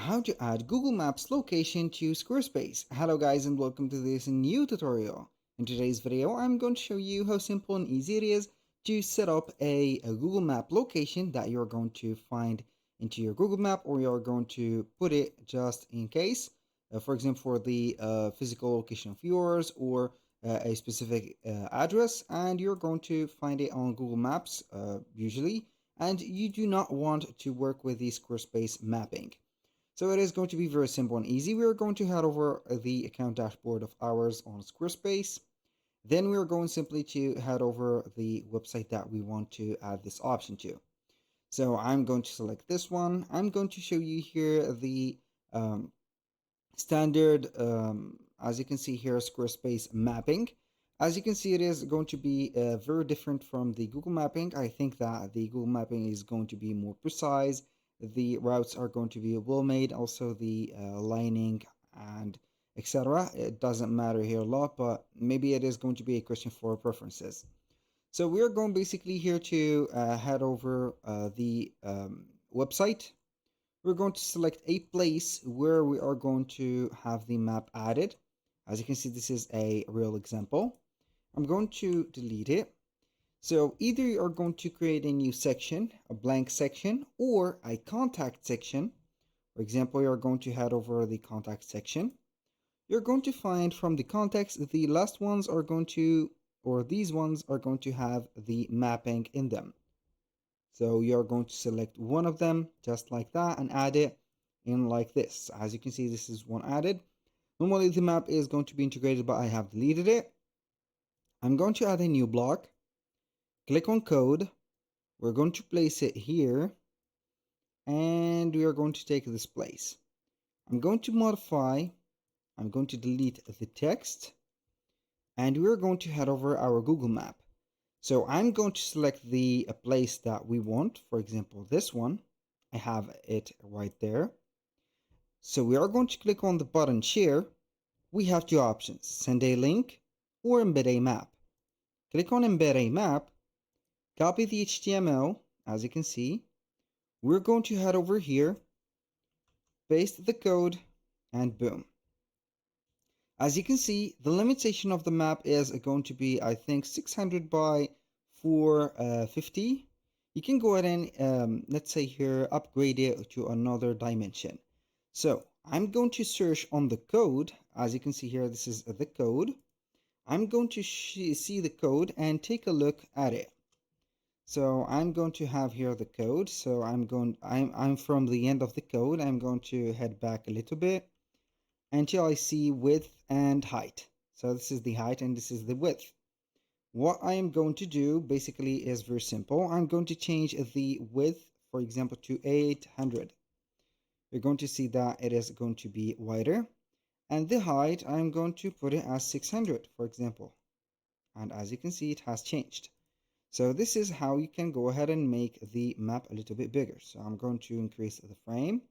how to add Google Maps location to Squarespace. Hello guys and welcome to this new tutorial. In today's video I'm going to show you how simple and easy it is to set up a Google Map location that you're going to find into your Google Map, or you're going to put it just in case, for example for the physical location of yours, or a specific address, and you're going to find it on Google Maps usually, and you do not want to work with the Squarespace mapping. So it is going to be very simple and easy. We are going to head over the account dashboard of ours on Squarespace. Then we are going simply to head over the website that we want to add this option to. So I'm going to select this one. I'm going to show you here the standard, as you can see here, Squarespace mapping. As you can see, it is going to be very different from the Google mapping. I think that the Google mapping is going to be more precise. The routes are going to be well made, also the lining and etc. It doesn't matter here a lot, but maybe it is going to be a question for preferences. So we're going basically here to head over the website. We're going to select a place where we are going to have the map added. As you can see, this is a real example. I'm going to delete it. So either you are going to create a new section, a blank section, or a contact section. For example, you're going to head over the contact section. You're going to find from the contacts, the last ones are going to, or these ones are going to have the mapping in them. So you're going to select one of them just like that and add it in like this. As you can see, this is one added. Normally the map is going to be integrated, but I have deleted it. I'm going to add a new block. Click on code. We're going to place it here, and we are going to take this place. I'm going to modify. I'm going to delete the text, and we're going to head over our Google map. So I'm going to select the place that we want. For example, this one. I have it right there. So we are going to click on the button share. We have two options: send a link or embed a map. Click on embed a map. Copy the HTML, as you can see. We're going to head over here, paste the code, and boom. As you can see, the limitation of the map is going to be, I think, 600 by 450. You can go ahead and, let's say here, upgrade it to another dimension. So I'm going to search on the code. As you can see here, this is the code. I'm going to see the code and take a look at it. So I'm going to have here the code. So I'm from the end of the code. I'm going to head back a little bit until I see width and height. So this is the height and this is the width. What I am going to do basically is very simple. I'm going to change the width, for example, to 800. You're going to see that it is going to be wider. And the height, I'm going to put it as 600, for example. And as you can see, it has changed. So this is how you can go ahead and make the map a little bit bigger. So I'm going to increase the frame,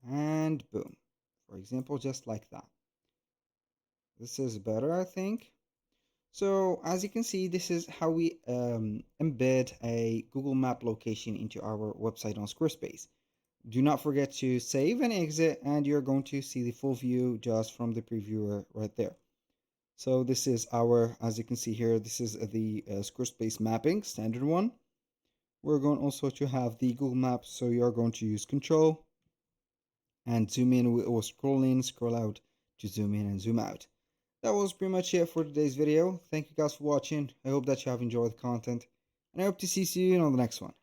and boom. For example, just like that. This is better, I think. So as you can see, this is how we embed a Google Map location into our website on Squarespace. Do not forget to save and exit, and you're going to see the full view just from the previewer right there. So this is our, as you can see here, this is the Squarespace mapping, standard one. We're going also to have the Google Maps, so you're going to use Control and zoom in or scroll in, scroll out to zoom in and zoom out. That was pretty much it for today's video. Thank you guys for watching. I hope that you have enjoyed the content, and I hope to see you on the next one.